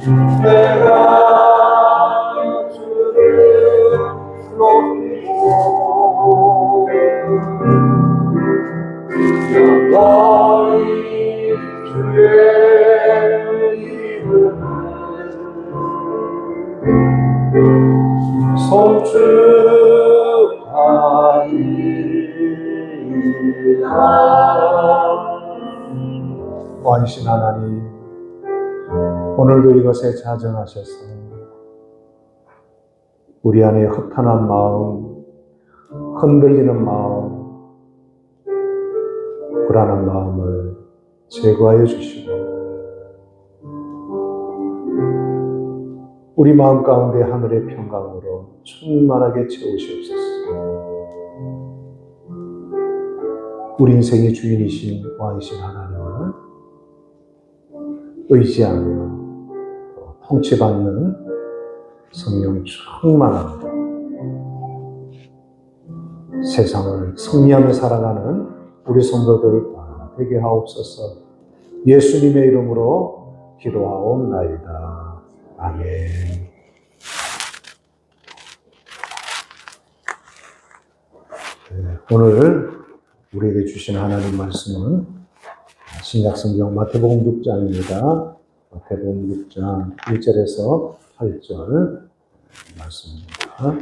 내가 주를 높이고 영원히 주의 이름을 송축하리라. 왕이신 하나님, 오늘도 이것에 자정하셔서 우리 안에 허탄한 마음, 흔들리는 마음, 불안한 마음을 제거하여 주시고 우리 마음 가운데 하늘의 평강으로 충만하게 채우시옵소서. 우리 인생의 주인이신 왕이신 하나님을 의지하며 통치받는 성령 충만합니다. 세상을 승리하며 살아가는 우리 성도들 되게 하옵소서. 예수님의 이름으로 기도하옵나이다. 아멘. 오늘 우리에게 주신 하나님 말씀은 신약성경 마태복음 6장입니다. 마태복음 6장 1절에서 8절 말씀입니다.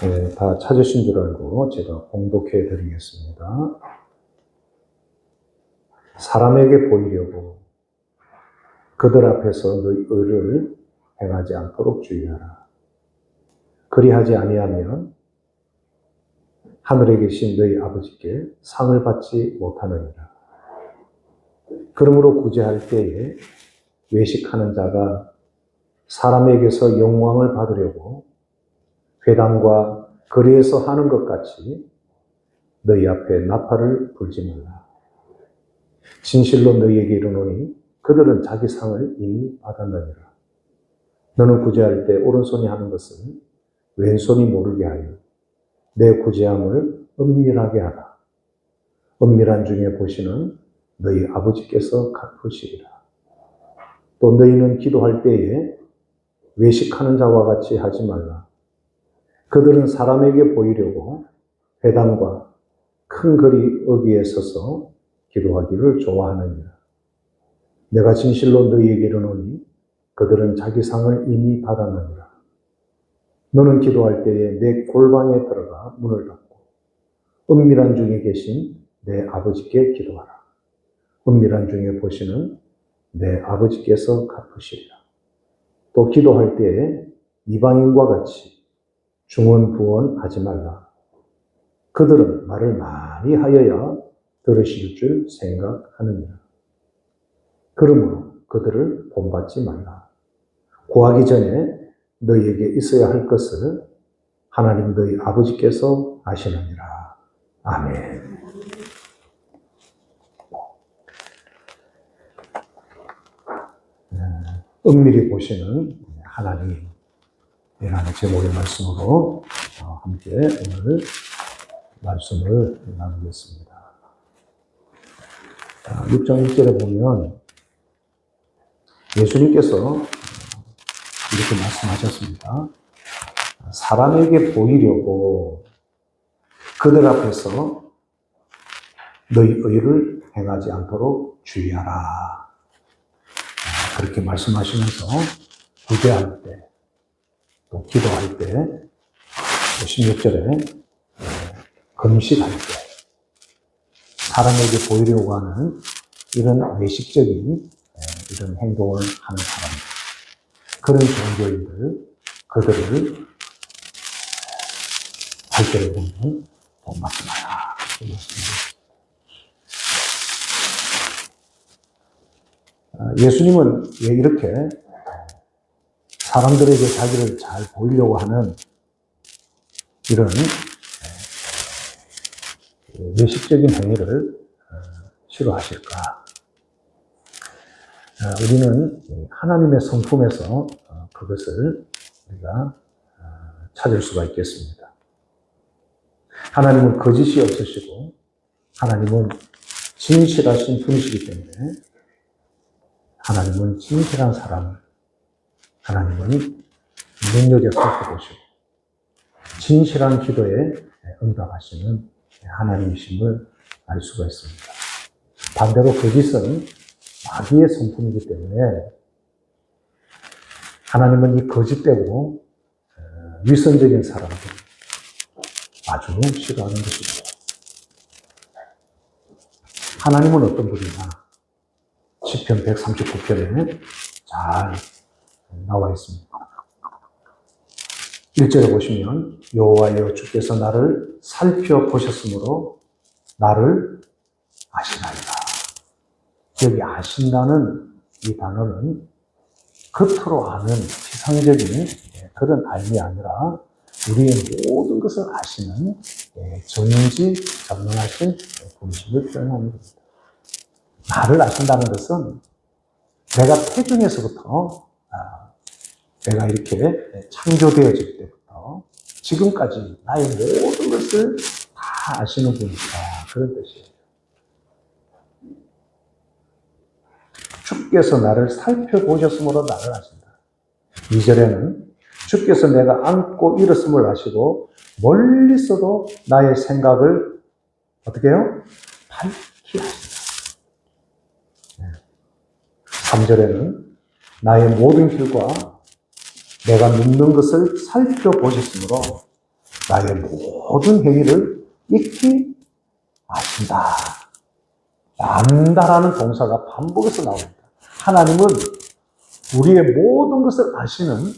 네, 다 찾으신 줄 알고 제가 봉독해 드리겠습니다. 사람에게 보이려고 그들 앞에서 너희 의를 행하지 않도록 주의하라. 그리하지 아니하면 하늘에 계신 너희 아버지께 상을 받지 못하느니라. 그러므로 구제할 때에 외식하는 자가 사람에게서 영광을 받으려고 회당과 거리에서 하는 것 같이 너희 앞에 나팔을 불지 말라. 진실로 너희에게 이르노니 그들은 자기 상을 이미 받았느니라. 너는 구제할 때 오른손이 하는 것을 왼손이 모르게 하여 내 구제함을 은밀하게 하라. 은밀한 중에 보시는 너희 아버지께서 갚으시리라. 또 너희는 기도할 때에 외식하는 자와 같이 하지 말라. 그들은 사람에게 보이려고 회당과 큰 거리 어귀에 서서 기도하기를 좋아하느니라. 내가 진실로 너희에게 이르노니 그들은 자기 상을 이미 받았느니라. 너는 기도할 때에 내 골방에 들어가 문을 닫고 은밀한 중에 계신 내 아버지께 기도하라. 은밀한 중에 보시는 내 아버지께서 갚으시리라. 또 기도할 때에 이방인과 같이 중언부언하지 말라. 그들은 말을 많이 하여야 들으실 줄 생각하느니라. 그러므로 그들을 본받지 말라. 구하기 전에 너희에게 있어야 할 것을 하나님 너희 아버지께서 아시느니라. 아멘. 은밀히 보시는 하나님이라는 제목의 말씀으로 함께 오늘 말씀을 나누겠습니다. 6장 1절에 보면 예수님께서 이렇게 말씀하셨습니다. 사람에게 보이려고 그들 앞에서 너희 의를 행하지 않도록 주의하라. 그렇게 말씀하시면서 구제할 때, 또 기도할 때, 또 16절에 금식할 때, 사람에게 보이려고 하는 이런 외식적인 이런 행동을 하는 사람, 그런 종교인들, 그들을 8절에 보면 본받지 마라. 예수님은 왜 이렇게 사람들에게 자기를 잘 보이려고 하는 이런 외식적인 행위를 싫어하실까? 우리는 하나님의 성품에서 그것을 우리가 찾을 수가 있겠습니다. 하나님은 거짓이 없으시고 하나님은 진실하신 분이시기 때문에 하나님은 진실한 사람을 하나님은 능력에 살펴보시고 진실한 기도에 응답하시는 하나님이심을 알 수가 있습니다. 반대로 거짓은 마귀의 성품이기 때문에 하나님은 이 거짓되고 위선적인 사람들 아주 싫어하는 것이죠. 하나님은 어떤 분이냐? 시편 139편에 잘 나와 있습니다. 1절에 보시면 여호와여 주께서 나를 살펴보셨으므로 나를 아시나이다. 여기 아신다는 이 단어는 겉으로 아는 피상적인 그런 알미 아니라 우리의 모든 것을 아시는 전지전능하신 분이심을 표현하는 겁니다. 나를 아신다는 것은 내가 태중에서부터 내가 이렇게 창조되어질 때부터 지금까지 나의 모든 것을 다 아시는 분이다. 그런 뜻이에요. 주께서 나를 살펴보셨으므로 나를 아신다. 2절에는 주께서 내가 앉고 일었음을 아시고 멀리서도 나의 생각을 어떻게 해요? 밝히 아신다. 3절에는 나의 모든 길과 내가 눕는 것을 살펴보셨으므로 나의 모든 행위를 익히 아신다. 안다라는 동사가 반복해서 나옵니다. 하나님은 우리의 모든 것을 아시는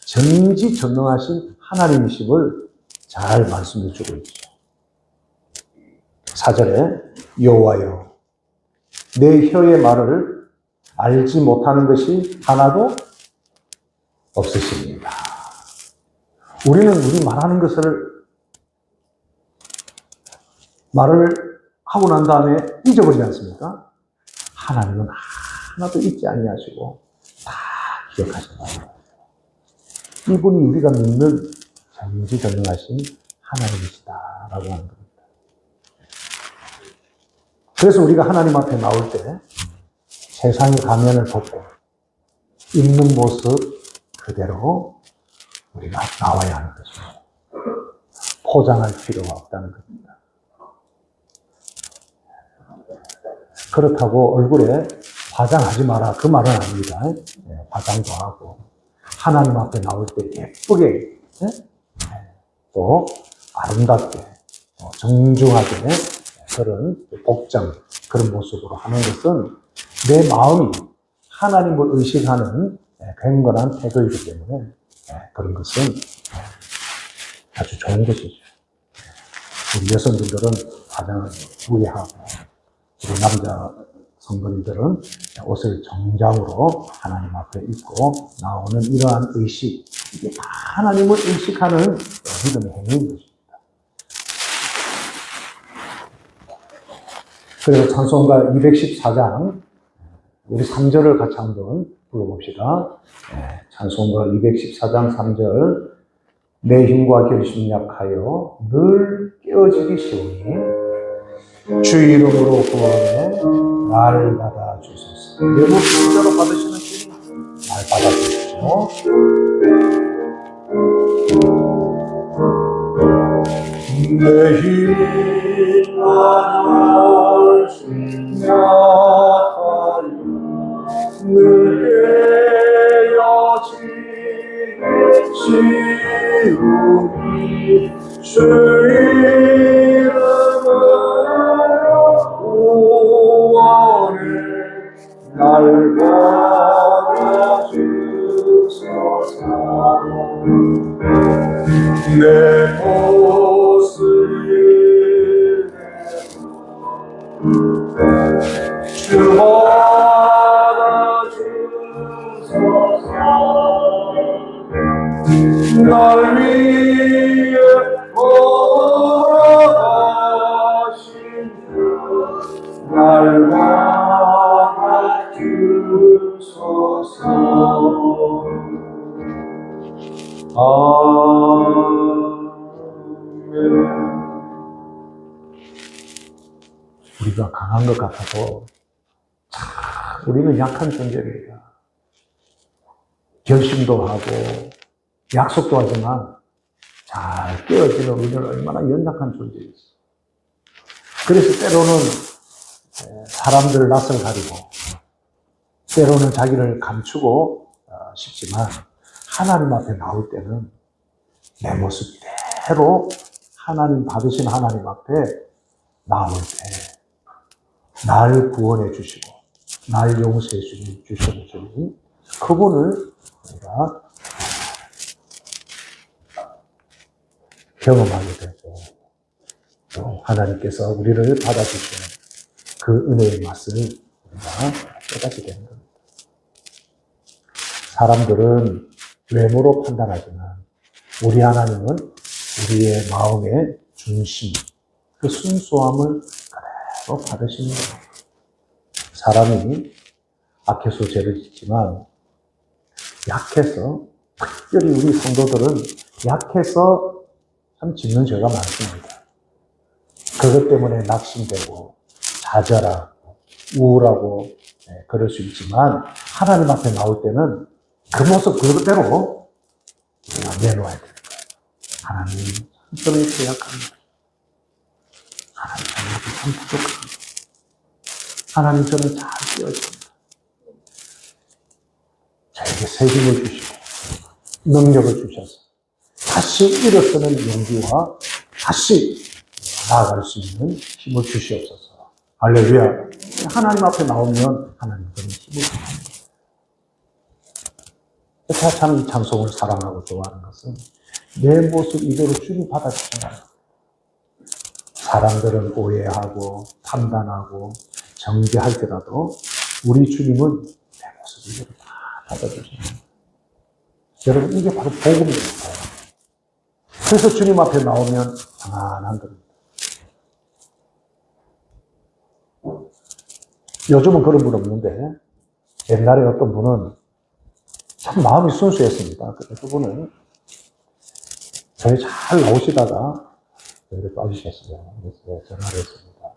전지전능하신 하나님이심을 잘 말씀해 주고 있죠. 4절에 여호와여 내 혀의 말을 알지 못하는 것이 하나도 없으십니다. 우리는 우리 말하는 것을 말을 하고 난 다음에 잊어버리지 않습니까? 하나님은 하나도 잊지 아니하시고 다 기억하신다. 이분이 우리가 믿는 전지전능하신 하나님이시다라고 하는 겁니다. 그래서 우리가 하나님 앞에 나올 때 세상의 가면을 벗고 있는 모습 그대로 우리가 나와야 하는 것입니다. 포장할 필요가 없다는 겁니다. 그렇다고 얼굴에 화장하지 마라 그 말은 아닙니다. 화장도 하고 하나님 앞에 나올 때 예쁘게 또 아름답게 정중하게 그런 복장 그런 모습으로 하는 것은 내 마음이 하나님을 의식하는 경건한 태도이기 때문에 그런 것은 아주 좋은 것이죠. 우리 여성분들은 화장을 무리하고 우리 남자 성도님들은 옷을 정장으로 하나님 앞에 입고 나오는 이러한 의식, 이게 다 하나님을 의식하는 믿음의 행위인 것입니다. 그래서 찬송가 214장 우리 3절을 같이 한번 불러봅시다. 찬송가 214장 3절 내 힘과 결심 약하여 늘 깨어지기 쉬우니 주 이름으로 구원해 날 받아주소서. 내부 진짜로 받으시는 주님 날 받아주십시오. 내 힘과 결심 약하여 늘 깨어지기 쉬우니 주 이름으로 구원해 날 받아주소서. 내 모습을 주 받아주소서. 날 위해 걸어가신 날 받아주소서. 아멘. 우리 우리가 강한 것 같아도 우리는 약한 존재입니다. 결심도 하고 약속도 하지만 잘 깨어지는 우리는 얼마나 연약한 존재였어. 그래서 때로는 사람들 낯을 가리고 때로는 자기를 감추고 싶지만 하나님 앞에 나올 때는 내 모습 그대로 하나님 받으신 하나님 앞에 나올 때 날 구원해 주시고 날 용서해 주시는 주님 그분을 우리가 경험하게 되고 또 하나님께서 우리를 받아주시는 그 은혜의 맛을 우리가 깨닫게 되는 겁니다. 사람들은 외모로 판단하지만 우리 하나님은 우리의 마음의 중심, 그 순수함을 그대로 받으시는 거예요. 사람이 악해서 죄를 짓지만 약해서, 특별히 우리 성도들은 약해서 참 짓는 죄가 많습니다. 그것 때문에 낙심되고 좌절하고 우울하고 그럴 수 있지만 하나님 앞에 나올 때는 그 모습 그대로 우리가 내놓아야 됩니다. 하나님, 저는 죄악합니다. 하나님, 저는 참 부족합니다. 하나님, 저는 잘 깨어집니다. 저에게 새 힘을 주시고 능력을 주셔서 다시 일어서는 용기와 다시 나아갈 수 있는 힘을 주시옵소서. 할렐루야. 하나님 앞에 나오면 하나님 저는 힘을 주십니다. 제가 참 이 찬송을 사랑하고 좋아하는 것은 내 모습 이대로 주님 받아주시나요? 사람들은 오해하고 판단하고 정죄할지라도 우리 주님은 내 모습 이대로 다 받아주시나요? 여러분 이게 바로 복음입니다. 그래서 주님 앞에 나오면 편안한 겁니다. 요즘은 그런 분 없는데 옛날에 어떤 분은 참 마음이 순수했습니다. 그분은 저희 잘 나오시다가 여기 빠지셨어요. 그래서 전화를 했습니다.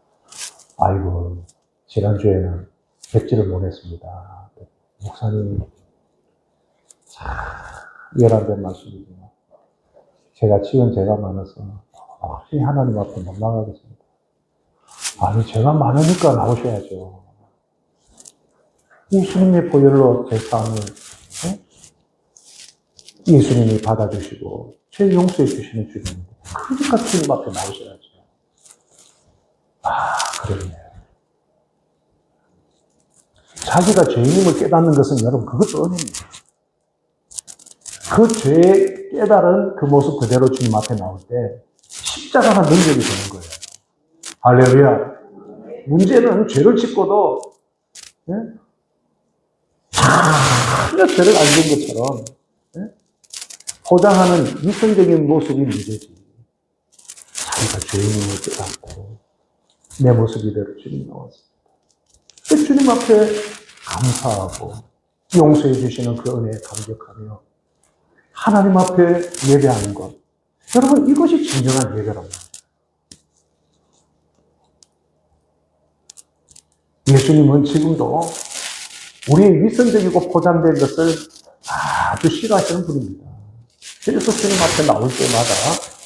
아이고, 지난주에는 뵙지를 못했습니다. 목사님, 참 열한된 말씀이지만 제가 지은 죄가 많아서 하나님 앞에 못 나가겠습니다. 아니, 죄가 많으니까 나오셔야죠. 예수님의 보혈로 제 삶을 예수님이 받아주시고 죄 용서해 주시는 주님. 그러니까 주님 앞에 나오셔야죠. 그러네요. 자기가 죄인임을 깨닫는 것은 여러분 그것도 은혜입니다. 그 죄의 깨달은 그 모습 그대로 주님 앞에 나올 때 십자가가 능력이 되는 거예요. 할렐루야. 문제는 죄를 짓고도 전혀 죄를 안 지은 것처럼 포장하는 위선적인 모습이 문제지. 자기가 죄인임을 깨닫고 내 모습 이대로 주님 나왔습니다. 주님 앞에 감사하고 용서해 주시는 그 은혜에 감격하며 하나님 앞에 예배하는 것. 여러분 이것이 진정한 예배랍니다. 예수님은 지금도 우리의 위선적이고 포장된 것을 아주 싫어하시는 분입니다. 그래서 주님 앞에 나올 때마다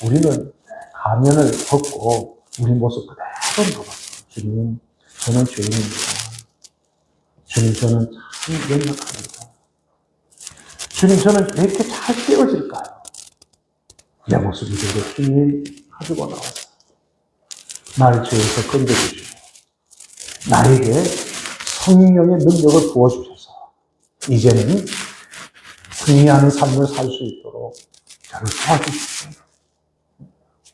우리는 가면을 벗고 우리 모습 그대로 나왔어요. 주님, 저는 죄인입니다. 주님, 저는 참 연약합니다. 주님, 저는 왜 이렇게 잘 깨어질까요? 내 모습 이대로 주님 가지고 나왔어요. 나를 죄에서 건져주시고 나에게 성령의 능력을 부어주셔서 이제는 승리하는 삶을 살 수 있도록 저를 도와주십시오.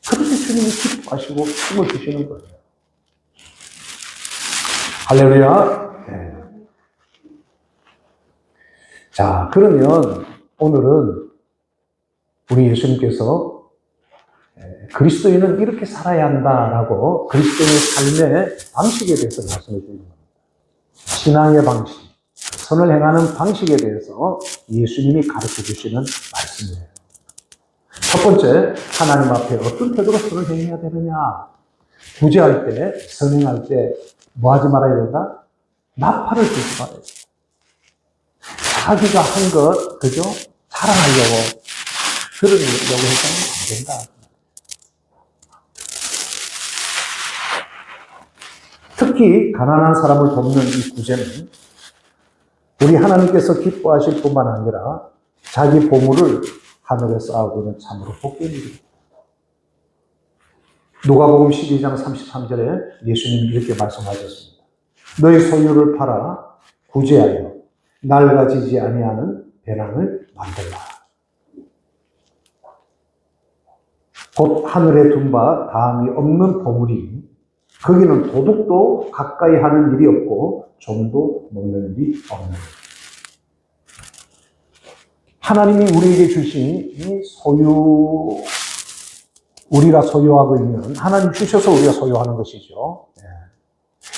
그렇게 주님이 기뻐하시고 힘을 주시는 거예요. 할렐루야. 네. 자, 그러면 오늘은 우리 예수님께서 그리스도인은 이렇게 살아야 한다라고 그리스도인의 삶의 방식에 대해서 말씀해 주는 겁니다. 신앙의 방식, 선을 행하는 방식에 대해서 예수님이 가르쳐 주시는 말씀이에요. 첫 번째, 하나님 앞에 어떤 태도로 선을 행해야 되느냐? 구제할 때, 선행할 때, 뭐 하지 말아야 된다? 나팔을 불지 말아야 된다. 자기가 한 것, 그죠? 자랑하려고, 그러려고 해서는 안 된다. 특히, 가난한 사람을 돕는 이 구제는, 우리 하나님께서 기뻐하실 뿐만 아니라, 자기 보물을 하늘에 쌓아고 있는 참으로 복된 일입니다. 누가복음 12장 33절에 예수님이 이렇게 말씀하셨습니다. 너희 소유를 팔아 구제하여 낡아지지 아니하는 배낭을 만들라. 곧 하늘에 둔 바 다함이 없는 보물이 거기는 도둑도 가까이 하는 일이 없고 좀도 먹는 일이 없는 일. 하나님이 우리에게 주신 이 우리가 소유하고 있는, 하나님 주셔서 우리가 소유하는 것이죠.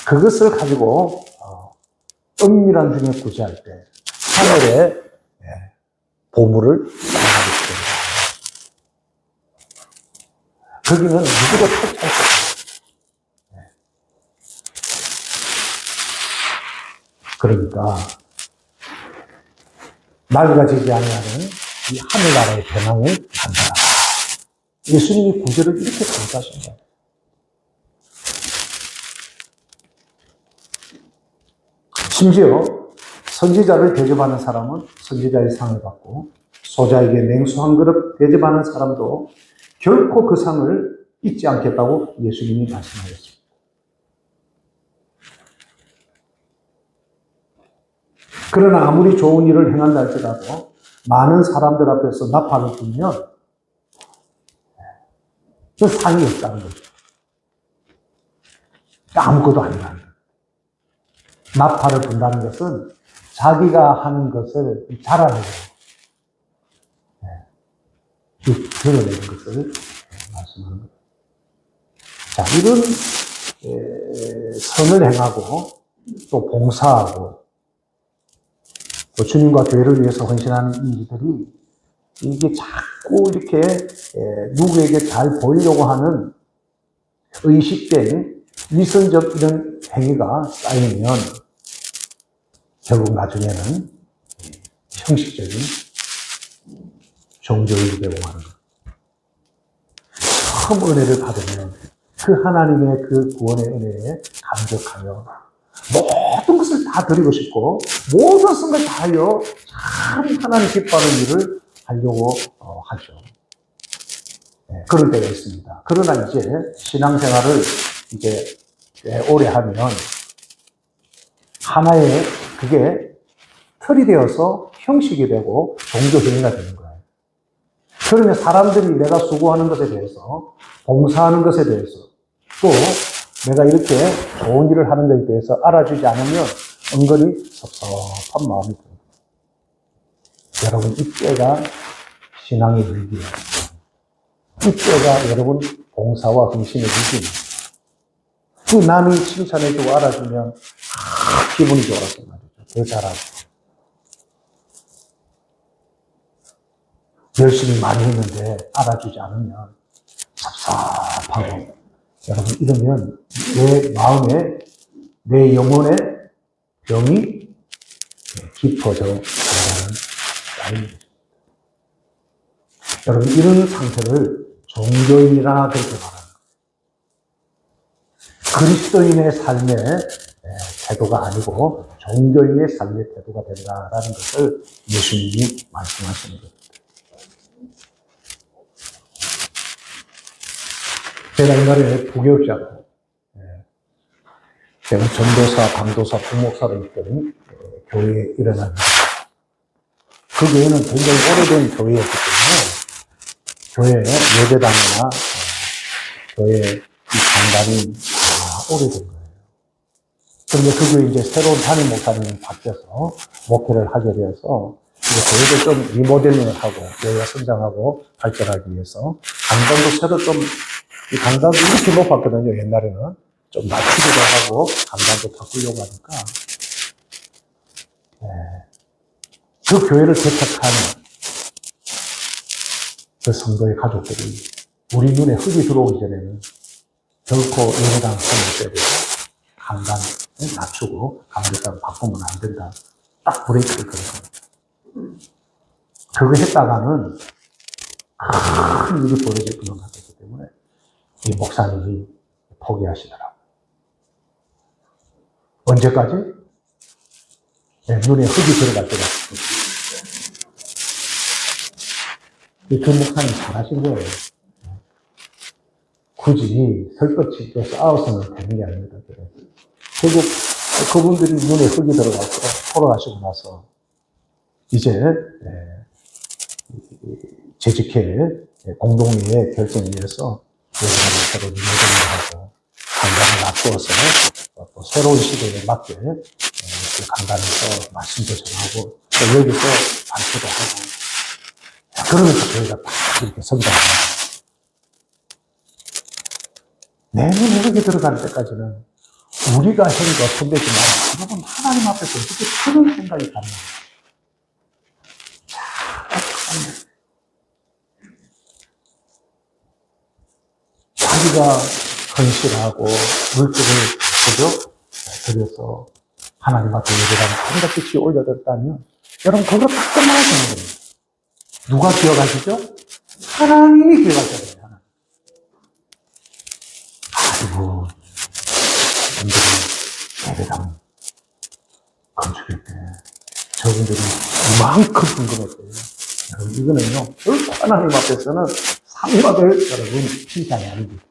그것을 가지고 은밀한 중에 구제할 때 하늘에 보물을 쌓아가고 있습니다. 거기는 누구도 탈취할 수 없어요. 그러니까 낡아지지 아니하는 이 하늘나라의 배낭을 만들라. 예수님이 구제를 이렇게 강조하신 거예요. 심지어 선지자를 대접하는 사람은 선지자의 상을 받고 소자에게 냉수 한 그릇 대접하는 사람도 결코 그 상을 잊지 않겠다고 예수님이 말씀하셨습니다. 그러나 아무리 좋은 일을 행한다 할지라도 많은 사람들 앞에서 나팔을 불면 그 상이 없다는 거죠. 아무것도 아니라는 거예요. 나팔을 분다는 것은 자기가 하는 것을 자라내고 드러내는 것을 말씀하는 거예요. 자, 이런 선을 행하고 또 봉사하고 또 주님과 교회를 위해서 헌신하는 일들이 이게 자꾸 이렇게 누구에게 잘 보이려고 하는 의식된 위선적 이런 행위가 쌓이면 결국 나중에는 형식적인 종교인이 되고 하는 것. 처음 은혜를 받으면 그 하나님의 그 구원의 은혜에 감격하며 모든 것을 다 드리고 싶고 모든 것을 다 하여 참 하나님 기뻐하는 일을 하려고 하죠. 그럴 때가 있습니다. 그러나 이제 신앙생활을 이제 오래 하면 하나의 그게 틀이 되어서 형식이 되고 종교행위가 되는 거예요. 그러면 사람들이 내가 수고하는 것에 대해서, 봉사하는 것에 대해서, 또 내가 이렇게 좋은 일을 하는 것에 대해서 알아주지 않으면 은근히 섭섭한 마음이 듭니다. 여러분, 이때가 신앙의 위기예요. 이때가 여러분 봉사와 헌신의 위기입니다. 그 남이 칭찬해주고 알아주면 기분이 좋아서 말이죠. 더 잘하고. 열심히 많이 했는데 알아주지 않으면 섭섭하고. 여러분, 이러면 내 마음에, 내 영혼에 병이 깊어져 간다는 사인입니다. 여러분, 이런 상태를 종교인이라 그렇게 말합니다. 그리스도인의 삶의 태도가 아니고 종교인의 삶의 태도가 된다라는 것을 예수님이 말씀하시는 겁니다. 제가 옛날에 부교육자고, 제가 전도사, 강도사, 부목사로 있던 교회에 일어납니다. 그 교회는 굉장히 오래된 교회였기 때문에 교회 예배당이나 교회 이 강단이 오래된 거예요. 그런데 그 교회 이제 새로운 담임 목사님이 바뀌어서 목회를 하게 되어서 교회도 좀 리모델링을 하고 교회가 성장하고 발전하기 위해서 강단도 새로 좀 이 강단도 이렇게 높았거든요. 옛날에는 좀 낮추기도 하고 강단도 바꾸려고 하니까 그 교회를 개척한 그 성도의 가족들이 우리 눈에 흙이 들어오기 전에는 결코 예배당 손을 때리고 강간을 낮추고 강제당 바꾸면 안 된다. 딱 브레이크를 걸은 겁니다. 그거 했다가는 큰 일이 벌어질 것 같았기 때문에 이 목사님이 포기하시더라고요. 언제까지? 네, 눈에 흙이 들어갈 때가 이 목사님 잘하신 거예요. 굳이 설거지 또 싸워서는 되는 게 아닙니다. 결국 그분들이 눈에 흙이 들어가서 돌아가시고 나서 이제 재직회 공동회의 결정에 의해서 예배당을 새로 리모델링 하고 강단을 놔두어서 또 새로운 시대에 맞게 그 강단에서 말씀도 전하고 또 여기서 발표도 하고 그러면서 저희가 딱 이렇게 성장합니다. 내 눈에 흙이 들어갈 때까지는 우리가 형과 선배지만 여러분 하나님 앞에서 어떻게 그런 생각이 가능해요? 자기가 헌신하고 물질을 그죠? 드려서 하나님 앞에 예배당 한가득씩 올려드렸다면 여러분 그거 딱 끝나야 되는 겁니다. 누가 기억하시죠? 하나님이 기억하셔야 돼요. 하나님. 아이고 여러분들이 예배당 건축할 때 저분들이 이만큼 궁금했대요. 여러분 이거는요 결코 하나님 앞에서는 상받을 여러분 칭찬이 아닙니다.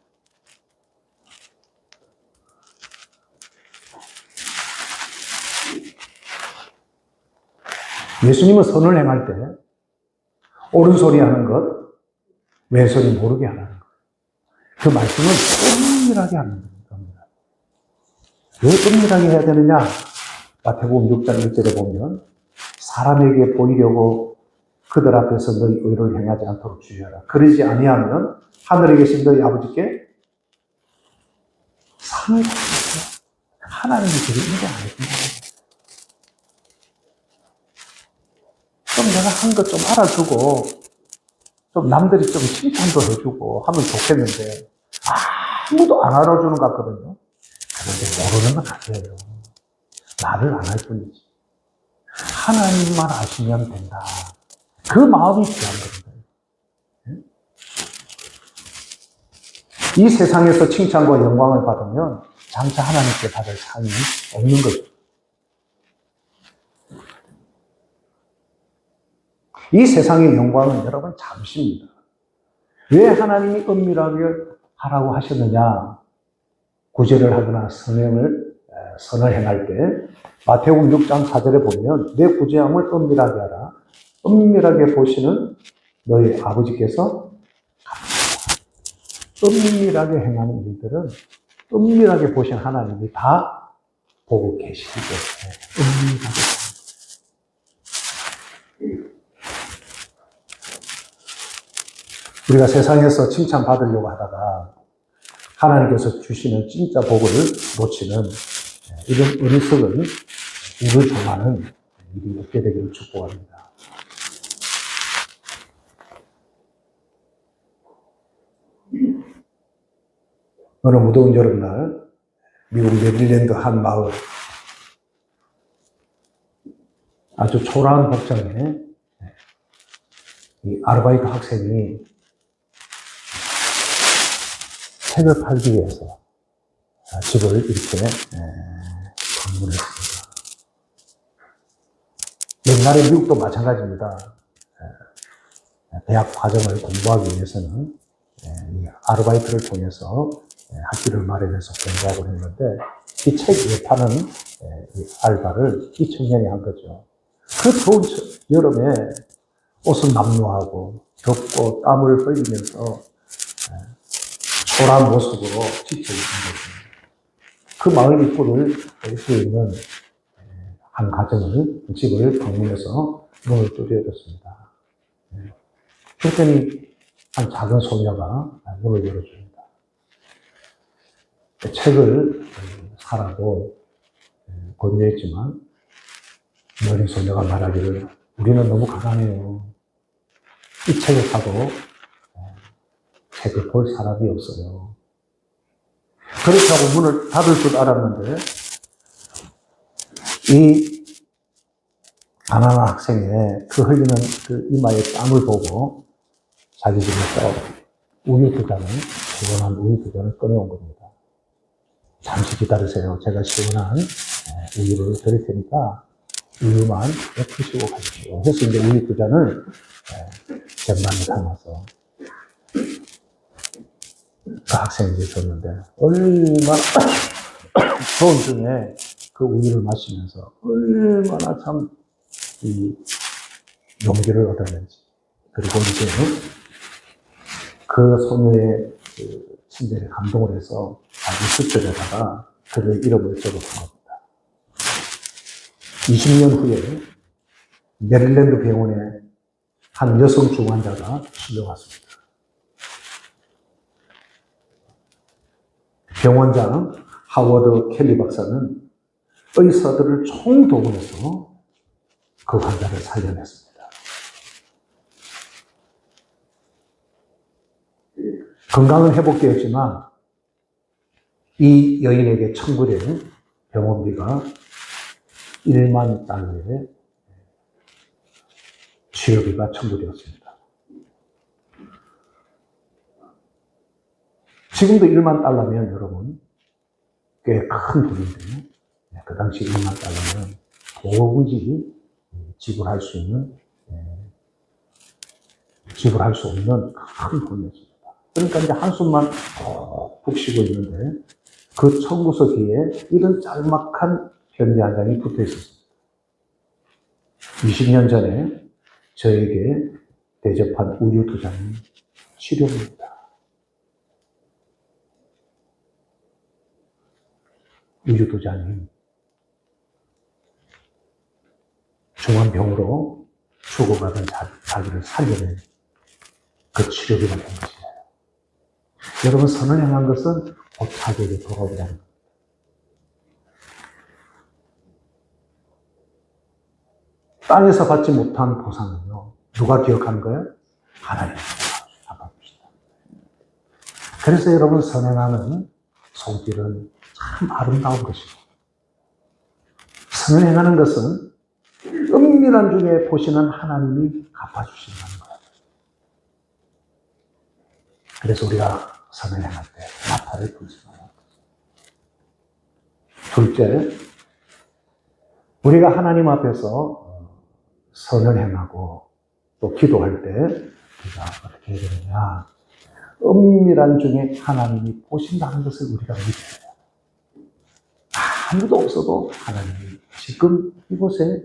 예수님은 선을 행할 때 옳은 소리 하는 것, 왼소리 모르게 하는 것. 그 말씀은 은밀하게 하는 겁니다. 왜 은밀하게 해야 되느냐? 마태복음 6장 1절에 보면 사람에게 보이려고 그들 앞에서 너희 의를 행하지 않도록 주의하라. 그러지 아니하면 하늘에 계신 너희 아버지께 상을 받으세요. 하나님이 그를 인정 안 해준다. 좀 내가 한 것 좀 알아주고, 좀 남들이 좀 칭찬도 해주고 하면 좋겠는데, 아무도 안 알아주는 것 같거든요. 그런데 모르는 건 아니에요. 말을 안 할 뿐이지. 하나님만 아시면 된다. 그 마음이 귀한 겁니다. 이 세상에서 칭찬과 영광을 받으면 장차 하나님께 받을 상이 없는 거죠. 이 세상의 영광은 여러분 잠시입니다. 왜 하나님이 은밀하게 하라고 하셨느냐? 구제를 하거나 선을 행할 때 마태복음 6장 4절에 보면 내 구제함을 은밀하게 하라. 은밀하게 보시는 너희 아버지께서 은밀하게 행하는 일들은 은밀하게 보신 하나님이 다 보고 계시기 때문에 은밀하게 우리가 세상에서 칭찬받으려고 하다가 하나님께서 주시는 진짜 복을 놓치는 이런 어리석은 우를 정하는 일이 없게 되기를 축복합니다. 어느 무더운 여름날 미국 메릴랜드 한 마을 아주 초라한 복장에 이 아르바이트 학생이 책을 팔기 위해서 집을 이렇게 방문했습니다. 옛날에 미국도 마찬가지입니다. 대학 과정을 공부하기 위해서는 이 아르바이트를 통해서 학비를 마련해서 공부하고 했는데 이 책 외파는 이 알바를 이 청년이 한 거죠. 그 더운 여름에 옷은 남루하고 덥고 땀을 흘리면서 초라한 모습으로 지쳐있는 거죠. 그 마을 입구를 볼 수 있는 한 가정을, 집을 방문해서 문을 두드려줬습니다. 그랬더니 한 작은 소녀가 문을 열어줍니다. 책을 사라고 권유했지만 어린 소녀가 말하기를 우리는 너무 가난해요. 이 책을 사도 책을 볼 사람이 없어요. 그렇게 하고 문을 닫을 줄 알았는데, 이 가난한 학생의 그 흘리는 그 이마의 땀을 보고 자기 집에서 우유 두 잔을, 시원한 우유 두 잔을 꺼내온 겁니다. 잠시 기다리세요. 제가 시원한 우유를 드릴 테니까 우유만 드시고 가십시오. 그래서 이제 우유 두 잔을 쟁반에 담아서 그 학생에게 줬는데, 얼마나 더운 중에 그 우유를 마시면서 얼마나 참 이 용기를 얻었는지, 그리고 이제 그 소녀의 그 친절에 감동을 해서 자기 수첩에다가 그의 이름을 적어둔 겁니다. 20년 후에 메릴랜드 병원에 한 여성 중환자가 실려왔습니다. 병원장 하워드 켈리 박사는 의사들을 총동원해서 그 환자를 살려냈습니다. 건강은 회복되었지만 이 여인에게 청구된 병원비가 1만 달러의 치료비가 청구되었습니다. 지금도 1만 달러면 여러분 꽤 큰 돈인데, 그 당시 1만 달러면 도무지 지불할 수 없는 큰 돈이었습니다. 그러니까 이제 한숨만 푹 쉬고 있는데, 그 청구서 뒤에 이런 짤막한 편지 한 장이 붙어 있었습니다. 20년 전에 저에게 대접한 우유 두 잔이 치료입니다. 우유 두 잔이 중환병으로 죽어가던 자기를 살려낸 그 치료비가 된 것이에요. 여러분, 선을 행한 것은 곧 자기에게 돌아오게 하는 겁니다. 땅에서 받지 못한 보상은요, 누가 기억하는 거예요? 하나님이 갚아주시다. 그래서 여러분, 선행하는 손길은 참 아름다운 것이고, 선을 행하는 것은 은밀한 중에 보시는 하나님이 갚아주신다는 거예요. 그래서 우리가 선을 행할 때 나팔을 불지 말아야 합니다. 둘째, 우리가 하나님 앞에서 선을 행하고 또 기도할 때 우리가 어떻게 해야 되느냐, 은밀한 중에 하나님이 보신다는 것을 우리가 믿어야 돼요. 아무도 없어도 하나님이 지금 이곳에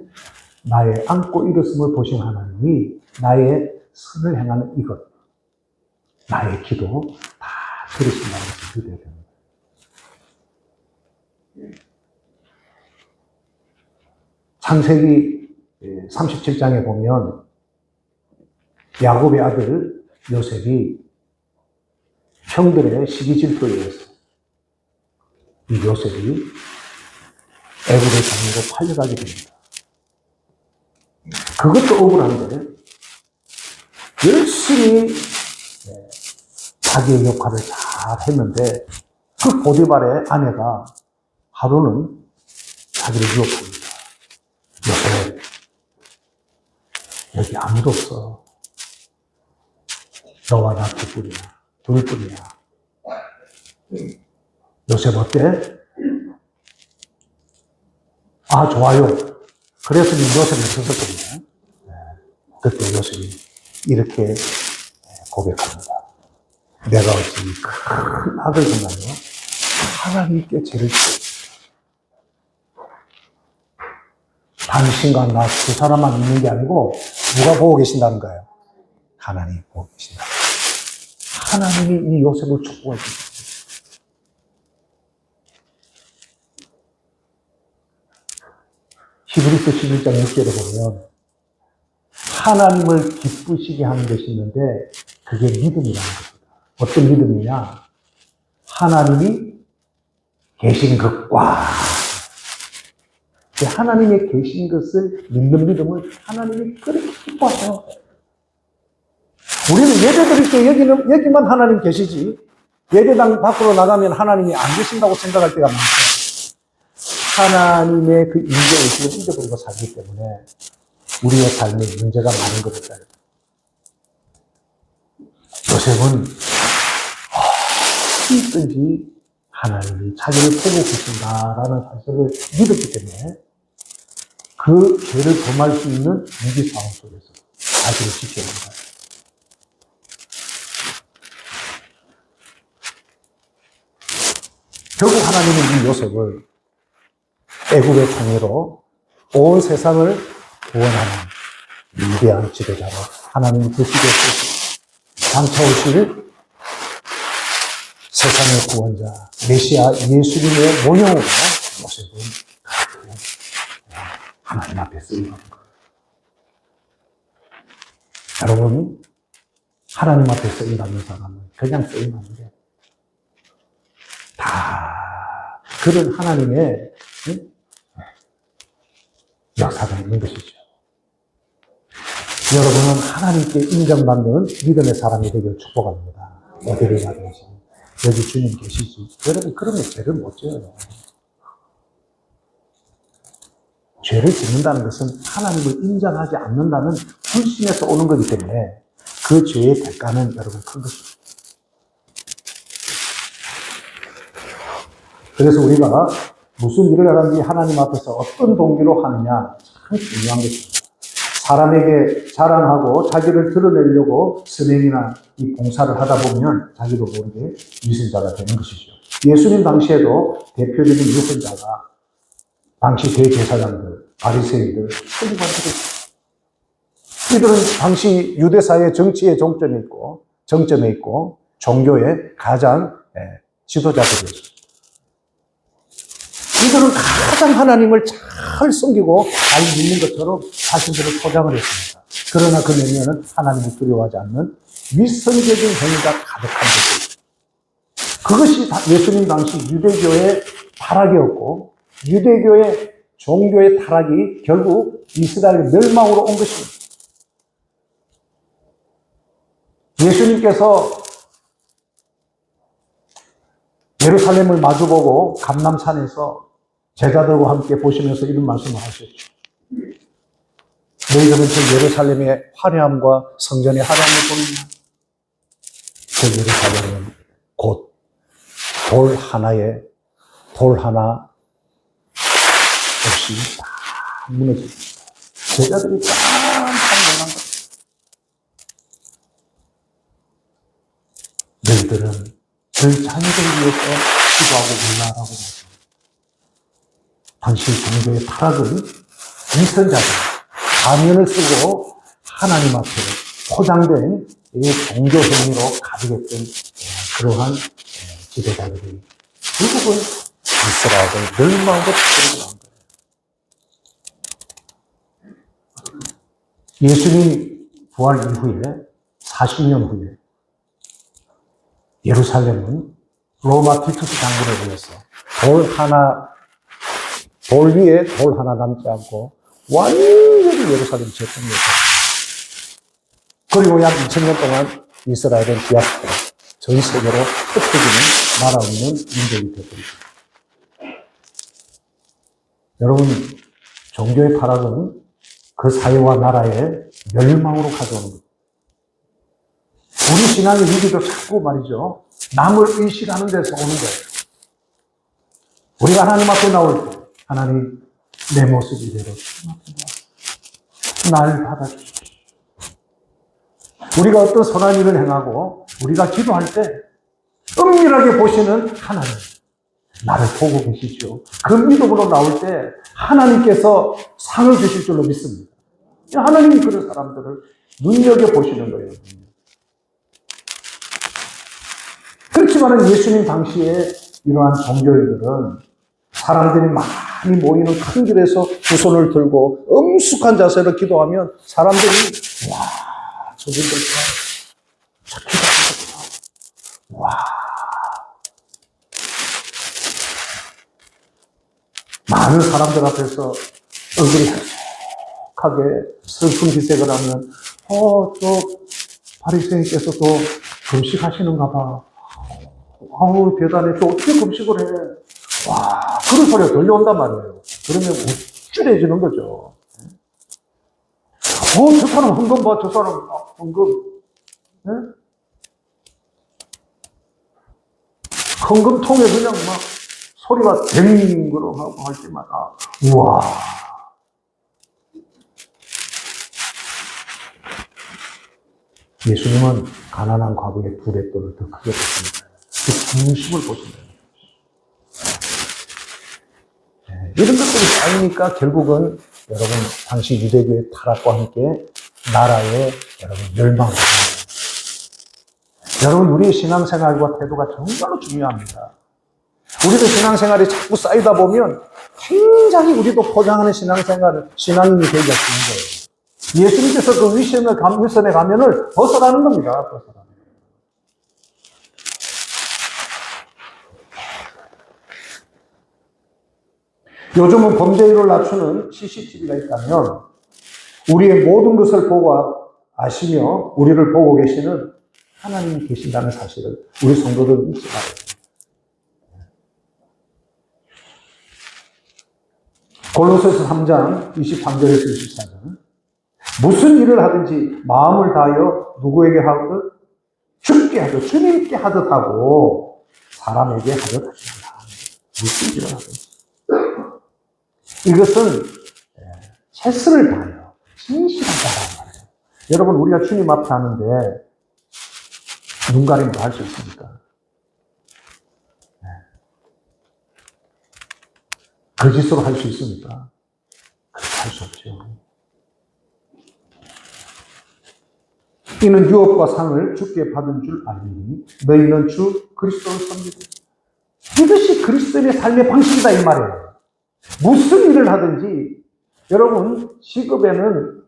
나의 안고 일었음을 보신 하나님이 나의 선을 행하는 이것, 나의 기도 다 들으신다는 것을 믿어야 됩니다. 창세기 37장에 보면 야곱의 아들 요셉이 형들의 시기 질투에 의해서 이 요셉이 애굽의 장로로 팔려가게 됩니다. 그것도 억울한데 열심히 자기의 역할을 잘 했는데 그 보디발의 아내가 하루는 자기를 유혹합니다. 요셉, 여기 아무도 없어. 너와 나 둘뿐이야. 요셉 어때? 아, 좋아요. 그래서 요셉이 있었거든요. 그때 요셉이 이렇게 고백합니다. 내가 어찌 큰 악을 행하며 하나님께 죄를 지었다. 당신과 나 두 사람만 있는 게 아니고 누가 보고 계신다는 거예요? 하나님이 보고 계신다. 하나님이 이 요셉을 축복해 주셨어요. 히브리서 11장 6절에 보면 하나님을 기쁘시게 하는 것이 있는데 그게 믿음이라는 겁니다. 어떤 믿음이냐? 하나님이 계신 것과 하나님의 계신 것을 믿는 믿음을 하나님이 그렇게 기뻐하셔요. 우리는 예배 드릴 때 여기만 하나님 계시지 예배당 밖으로 나가면 하나님이 안 계신다고 생각할 때가 많죠. 하나님의 그 인재의식을 잊어버리고 살기 때문에 우리의 삶에 문제가 많은 겁니다. 요셉은 어디든지 하나님이 자기를 보고 계신다라는 사실을 믿었기 때문에 그 죄를 범할 수 있는 위기 상황 속에서 자기를 지켜낸다. 결국 하나님은 이 요셉을 애굽의 총리로 온 세상을 구원하는 위대한 지도자로 하나님이 부르시겠습니다. 장차 오실 세상의 구원자 메시아 예수님의 모형으로 요셉은 하나님 앞에 쓰임받는 거예요. 여러분, 하나님 앞에 쓰임받는 사람은 그냥 쓰임받는 게 다 그런 하나님의 역사가 있는 것이죠. 여러분은 하나님께 인정받는 믿음의 사람이 되길 축복합니다. 어디를 가든지 여기 주님 계시지. 여러분 그러면 죄를 못 져요. 죄를 짓는다는 것은 하나님을 인정하지 않는다는 불신에서 오는 거기 때문에 그 죄의 대가는 여러분 큰 것입니다. 그래서 우리가 무슨 일을 하든지 하나님 앞에서 어떤 동기로 하느냐 참 중요한 것입니다. 사람에게 자랑하고 자기를 드러내려고 선행이나 이 봉사를 하다 보면 자기도 모르게 위선자가 되는 것이죠. 예수님 당시에도 대표적인 위선자가 당시 대제사장들, 바리새인들, 서기관들이었어요. 이들은 당시 유대사의 정치의 정점에 있고 종교의 가장 지도자들이었어요. 이들은 가장 하나님을 잘 섬기고 잘 믿는 것처럼 자신들을 포장을 했습니다. 그러나 그 내면은 하나님을 두려워하지 않는 위선적인 행위가 가득한 것입니다. 그것이 예수님 당시 유대교의 타락이었고 유대교의 종교의 타락이 결국 이스라엘 멸망으로 온 것입니다. 예수님께서 예루살렘을 마주보고 감람산에서 제자들과 함께 보시면서 이런 말씀을 하셨죠. 너희들은 저 예루살렘의 화려함과 성전의 화려함을 보느냐? 저 예루살렘은 곧 돌 하나 없이 다 무너집니다. 제자들이 깜짝 놀란 거예요. 너희들은 저희 자녀들을 위해서 기도하고 올라라고 했습니다. 당시 종교의 타락은 위선자들, 가면을 쓰고 하나님 앞에 포장된 이 종교 행위로 가득했던 그러한 지도자들이 결국은 이스라엘을 멸망으로 끌고 간 거예요. 예수님 부활 이후에 40년 후에 예루살렘은 로마 티투스 장군에 의해서 돌 위에 돌 하나 남지 않고 완전히 예루살렘 재건이었습니다. 그리고 약 2000년 동안 이스라엘은 디아스포라, 전 세계로 흩어지는 나라 없는 민족이 되었습니다. 여러분, 종교의 타락은 그 사회와 나라의 멸망으로 가져오는 것. 우리 신앙의 위기도 자꾸 말이죠. 남을 의식하는 데서 오는 거예요. 우리가 하나님 앞에 나올 때, 하나님, 내 모습 이대로 날 받아주십시오. 우리가 어떤 선한 일을 행하고, 우리가 기도할 때, 은밀하게 보시는 하나님, 나를 보고 계시죠. 그 믿음으로 나올 때, 하나님께서 상을 주실 줄로 믿습니다. 하나님이 그런 사람들을 눈여겨보시는 거예요. 그렇지만 예수님 당시에 이러한 종교인들은 사람들이 많이 모이는 큰 길에서 두 손을 들고 엄숙한 자세로 기도하면 사람들이 와, 저분들 참 기도하겠다. 와. 많은 사람들 앞에서 얼굴이 헬쑥하게 슬픈 기색을 하면 저 바리새인께서 또 금식하시는가 봐. 아우, 대단해. 저 어떻게 금식을 해? 와, 그런 소리가 들려온단 말이에요. 그러면 우쭐해지는 거죠. 저 사람 헌금 봐, 저 사람 헌금. 네? 헌금통에 그냥 막 소리가 댕그렁하고 할 때마다, 우와. 예수님은 가난한 과부의 부랫돌을 더 크게 보십니다. 그 중심을 보신다. 네, 이런 것들이 쌓이니까 결국은 여러분, 당시 유대교의 타락과 함께 나라의 여러분 멸망을 합니다. 여러분, 우리의 신앙생활과 태도가 정말로 중요합니다. 우리도 신앙생활이 자꾸 쌓이다 보면 굉장히 우리도 포장하는 신앙인이 되기가 쉬운 거예요. 예수님께서 그 위선의 가면을 벗어나는 겁니다. 벗어나는. 요즘은 범죄율을 낮추는 CCTV가 있다면 우리의 모든 것을 보고 아시며 우리를 보고 계시는 하나님이 계신다는 사실을 우리 성도들은 잊지 말아야 됩니다. 골로새서 3장 23절에서 24절 무슨 일을 하든지 마음을 다하여 누구에게 하듯 주께 하듯 주님께 하듯 하고 사람에게 하듯 하시라. 무슨 일을 하든지 이것은 최선을 다하여 진실하다는 말이에요. 여러분, 우리가 주님 앞에 하는데 눈 가림도 할 수 있습니까? 거짓으로 할 수 있습니까? 그렇게 할 수 없죠. 이는 유업과 상을 주께 받은 줄 알니 너희는 주 그리스도를 섬기고 이것이 그리스도인의 삶의 방식이다 이 말이에요. 무슨 일을 하든지 여러분 직업에는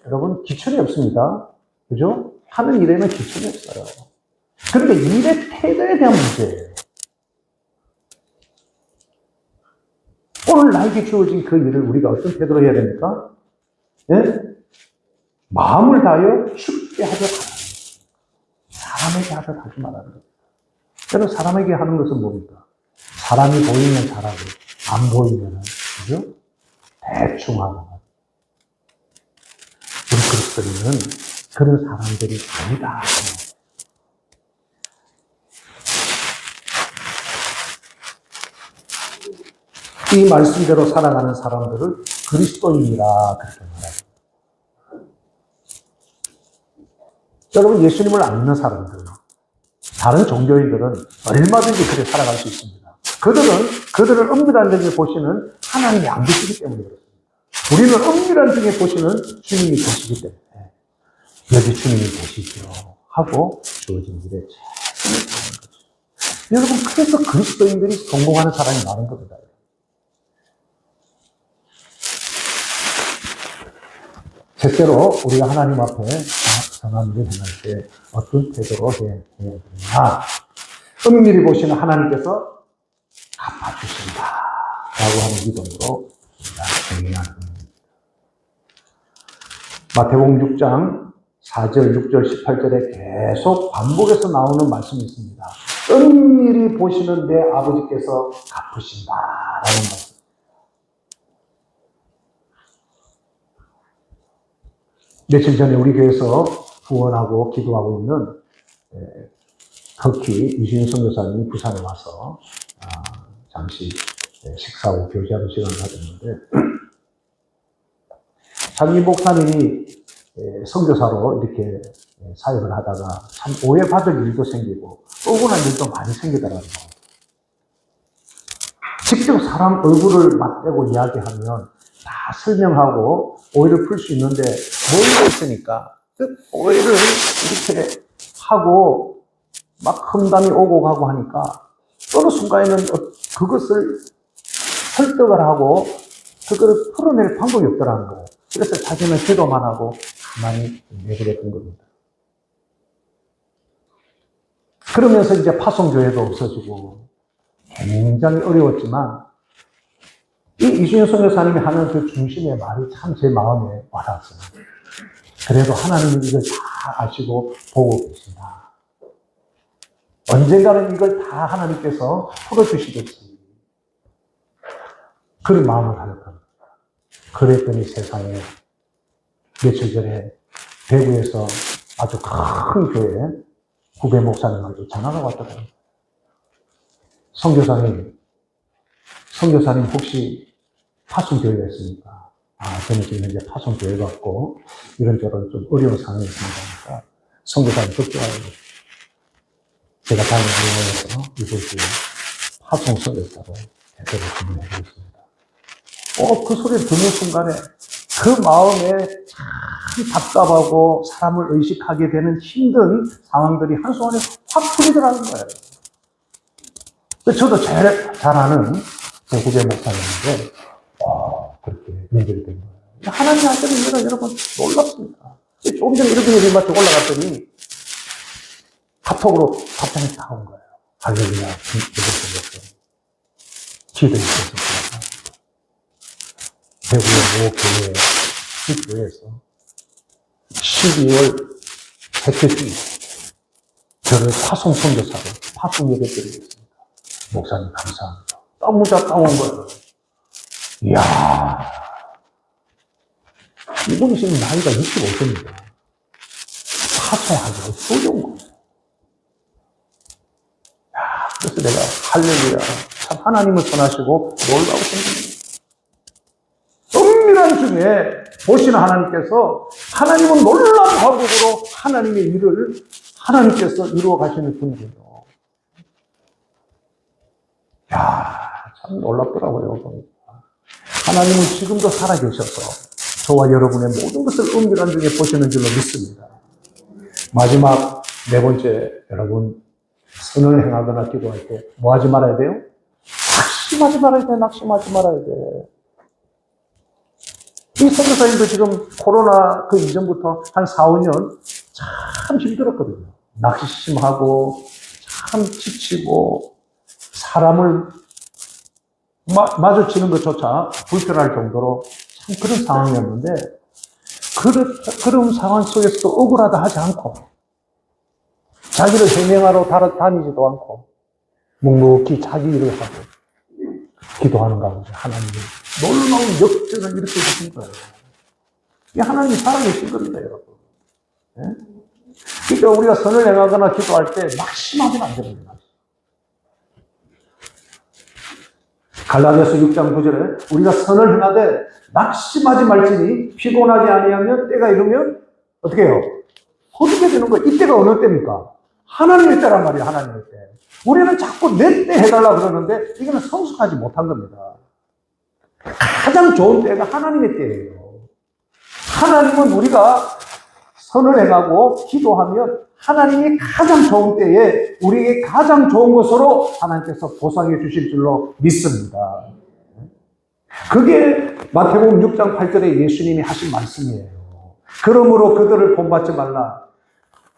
여러분 기천이 없습니다. 그죠? 하는 일에는 기천이 없어요. 그런데 일의 태도에 대한 문제예요. 오늘 나에게 주어진 그 일을 우리가 어떤 태도로 해야 됩니까? 예? 마음을 다하여 주께 하듯 하라. 사람에게 하듯 하지 말라는 겁니다. 여러분, 사람에게 하는 것은 뭡니까? 사람이 보이면 잘하고 안 보이면 그죠? 대충 하고. 우리 그리스도인은 그런 사람들이 아니다. 이 말씀대로 살아가는 사람들을 그리스도인이라 그렇게 말합니다. 여러분, 예수님을 안 믿는 사람들, 다른 종교인들은 얼마든지 그렇게 살아갈 수 있습니다. 그들을 은밀한 등에 보시는 하나님이 안 계시기 때문에 그렇습니다. 우리는 은밀한 등에 보시는 주님이 계시기 때문에 여기 주님이 계시죠 하고 주어진 일에 최선을 다하는 거죠. 여러분, 그래서 그리스도인들이 성공하는 사람이 많은 겁니다. 셋째로 우리가 하나님 앞에 선한 일을 행할 때 어떤 태도로 해야 되느냐. 은밀히 보시는 하나님께서 갚아주신다 라고 하는 믿음으로 행해야 합니다. 마태복음 6장 4절, 6절, 18절에 계속 반복해서 나오는 말씀이 있습니다. 은밀히 보시는 내 아버지께서 갚으신다 라는 말씀. 며칠 전에 우리 교회에서 후원하고 기도하고 있는 터키 이주인 선교사님이 부산에 와서 잠시 식사하고 교제하는 시간을 가졌는데 자기 목사님이 선교사로 이렇게 사역을 하다가 참 오해받을 일도 생기고 억울한 일도 많이 생기더라고요. 직접 사람 얼굴을 맞대고 이야기하면 다 설명하고 오해를 풀 수 있는데 모이고 있으니까 오해를 이렇게 하고 막 험담이 오고 가고 하니까 어느 순간에는 그것을 설득을 하고 그거를 풀어낼 방법이 없더라는 거예요. 그래서 자기는 기도만 하고 가만히 내버렸던 겁니다. 그러면서 이제 파송교회도 없어지고 굉장히 어려웠지만 이 이주인 선교사님이 하는 그 중심의 말이 참 제 마음에 와닿았어요. 그래도 하나님은 이걸 다 아시고 보고 계신다. 언젠가는 이걸 다 하나님께서 풀어주시겠지. 그런 마음을 가졌답니다. 그랬더니 세상에 며칠 전에 대구에서 아주 큰 교회 후배 목사님한테 전화가 왔더라고요. 선교사님 혹시 파송교회가 있습니까? 저는 지금 현재 파송교회 같고 이런저런 좀 어려운 상황이 있습니다. 선교사님 걱정하고 제가 다니는 교회에서 이곳이 파송 선교사로 대표를 주문해 드렸습니다. 그 소리를 듣는 순간에 그 마음에 참 답답하고 사람을 의식하게 되는 힘든 상황들이 한순간에 확 풀리더라는 거예요. 저도 제일 잘 아는 제 후배 목사님인데, 그렇게 연결이 된 거예요. 하나님 하시는 일은 여러분 놀랍습니다. 조금 전에 이렇게 얘기 맞춰 올라갔더니 카톡으로 답장이 다 온 거예요. 할렐루야, 기도해 주셔서. 대구의 모 교회, 그 교회에서 12월 셋째 주에 저를 파송 선교사로 파송 예배 드리겠습니다. 목사님 감사합니다. 문자 따온 거예요. 이야, 이분이 지금 나이가 65세입니다. 파송하기가 어려운 거예요. 그래서 내가 할렐루야, 참 하나님을 전하시고 놀라우신 분입니다. 은밀한 중에 보시는 하나님께서 하나님은 놀라운 방법으로 하나님의 일을 하나님께서 이루어 가시는 분이에요. 참 놀랍더라고요. 하나님은 지금도 살아계셔서 저와 여러분의 모든 것을 은밀한 중에 보시는 줄로 믿습니다. 마지막 네 번째, 여러분 선을 행하거나 기도할 때 뭐 하지 말아야 돼요? 낙심하지 말아야 돼. 낙심하지 말아야 돼. 이 선교사님도 지금 코로나 그 이전부터 한 4, 5년 참 힘들었거든요. 낙심하고 참 지치고 사람을 마주치는 것조차 불편할 정도로 참 그런 상황이었는데 그런 상황 속에서도 억울하다 하지 않고 자기를 해명하러 다니지도 않고 묵묵히 자기 일을 하고 기도하는 가운데 하나님이 놀라운 역전을 일으켜 주신 거예요. 이게 하나님이 살아계신 겁니다, 여러분. 네? 그러니까 우리가 선을 행하거나 기도할 때 낙심하면 안 됩니다. 갈라디아서 6장 9절에 우리가 선을 행하되 낙심하지 말지니 피곤하지 아니하면 때가 이르면 어떻게 해요? 어떻게 되는 거예요? 이때가 어느 때입니까? 하나님의 때란 말이에요. 하나님의 때. 우리는 자꾸 내 때 해달라고 그러는데 이거는 성숙하지 못한 겁니다. 가장 좋은 때가 하나님의 때예요. 하나님은 우리가 선을 행하고 기도하면 하나님이 가장 좋은 때에 우리에게 가장 좋은 것으로 하나님께서 보상해 주실 줄로 믿습니다. 그게 마태복음 6장 8절에 예수님이 하신 말씀이에요. 그러므로 그들을 본받지 말라.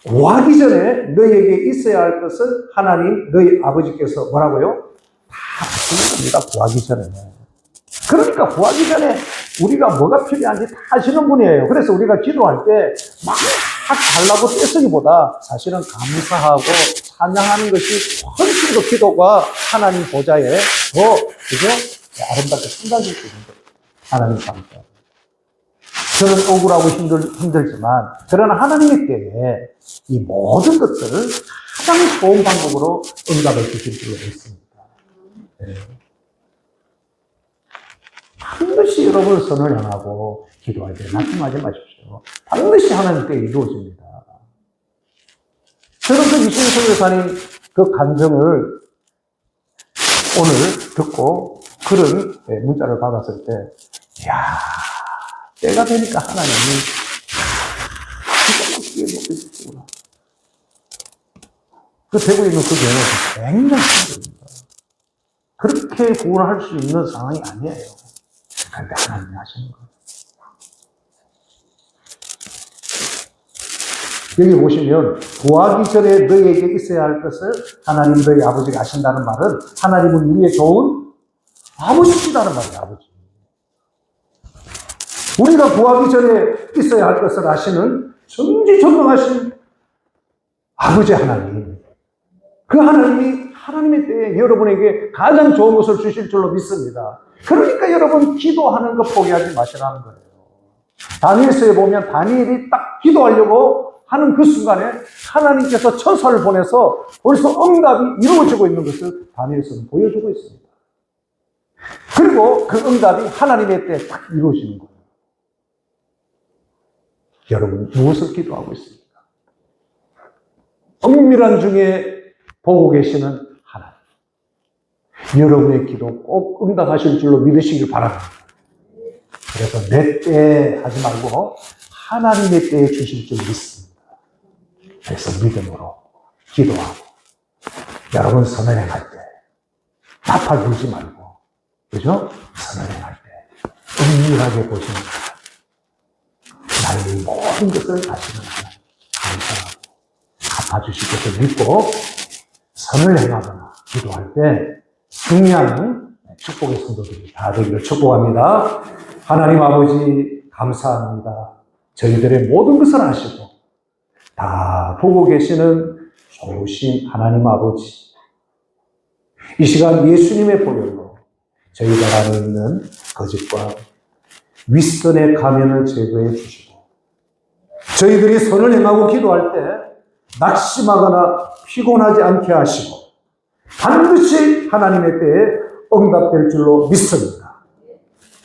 구하기 전에 너희에게 있어야 할 것을 하나님 너희 아버지께서 뭐라고요? 다 하시는 겁니다. 구하기 전에. 그러니까 구하기 전에 우리가 뭐가 필요한지 다 아시는 분이에요. 그래서 우리가 기도할 때 막 달라고 떼쓰기보다 사실은 감사하고 찬양하는 것이 훨씬 더 기도가 하나님 보좌에 더 그죠? 아름답게 쏟아질 수 있는 거예요. 하나님 감사. 저는 억울하고 힘들지만 그러나 하나님의 때에 이 모든 것들을 가장 좋은 방법으로 응답을 주실 줄로 믿습니다. 네. 반드시 여러분 선을 향하고 기도할 때 낙심하지 마십시오. 반드시 하나님 때 이루어집니다. 저는 그 이신성 교사님 그 감정을 오늘 듣고 그런 문자를 받았을 때, 이야, 때가 되니까 하나님이 기가 막히게 높여주시구나. 그 대구에 있는 그 교회는 굉장히 힘듭니다. 그렇게 구원할 수 있는 상황이 아니에요. 그런데 하나님이 하시는 거예요. 여기 보시면 구하기 전에 너희에게 있어야 할 것을 하나님 너희 아버지가 아신다는 말은 하나님은 우리의 좋은 아버지시다는 말이에요. 아버지. 우리가 구하기 전에 있어야 할 것을 아시는 전지전능하신 아버지 하나님. 그 하나님이 하나님의 때에 여러분에게 가장 좋은 것을 주실 줄로 믿습니다. 그러니까 여러분 기도하는 거 포기하지 마시라는 거예요. 다니엘서에 보면 다니엘이 딱 기도하려고 하는 그 순간에 하나님께서 천사를 보내서 벌써 응답이 이루어지고 있는 것을 다니엘서는 보여주고 있습니다. 그리고 그 응답이 하나님의 때에 딱 이루어지는 거예요. 여러분 무엇을 기도하고 있습니까? 엄밀한 중에 보고 계시는 하나님. 여러분의 기도 꼭 응답하실 줄로 믿으시길 바랍니다. 그래서 내 때에 하지 말고 하나님의 때에 주실 줄 믿습니다. 그래서 믿음으로 기도하고 여러분 선을 행할 때 나팔 불지 말고 그죠? 선을 행할 때 은밀하게 보시는 나의 모든 것을 아시는 하나님 감사하고 갚아주실 것을 믿고 선을 행하거나 기도할 때 승리하는 축복의 성도들이 다 되기를 축복합니다. 하나님 아버지 감사합니다. 저희들의 모든 것을 아시고 다 보고 계시는 좋으신 하나님 아버지, 이 시간 예수님의 보혈로 저희가 안에 있는 거짓과 윗선의 가면을 제거해 주시고 저희들이 선을 행하고 기도할 때 낙심하거나 피곤하지 않게 하시고 반드시 하나님의 때에 응답될 줄로 믿습니다.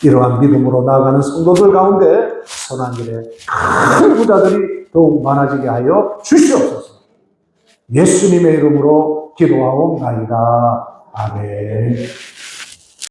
이러한 믿음으로 나아가는 성도들 가운데 선한 일에 큰 부자들이 더욱 많아지게 하여 주시옵소서. 예수님의 이름으로 기도하옵나이다. 아멘.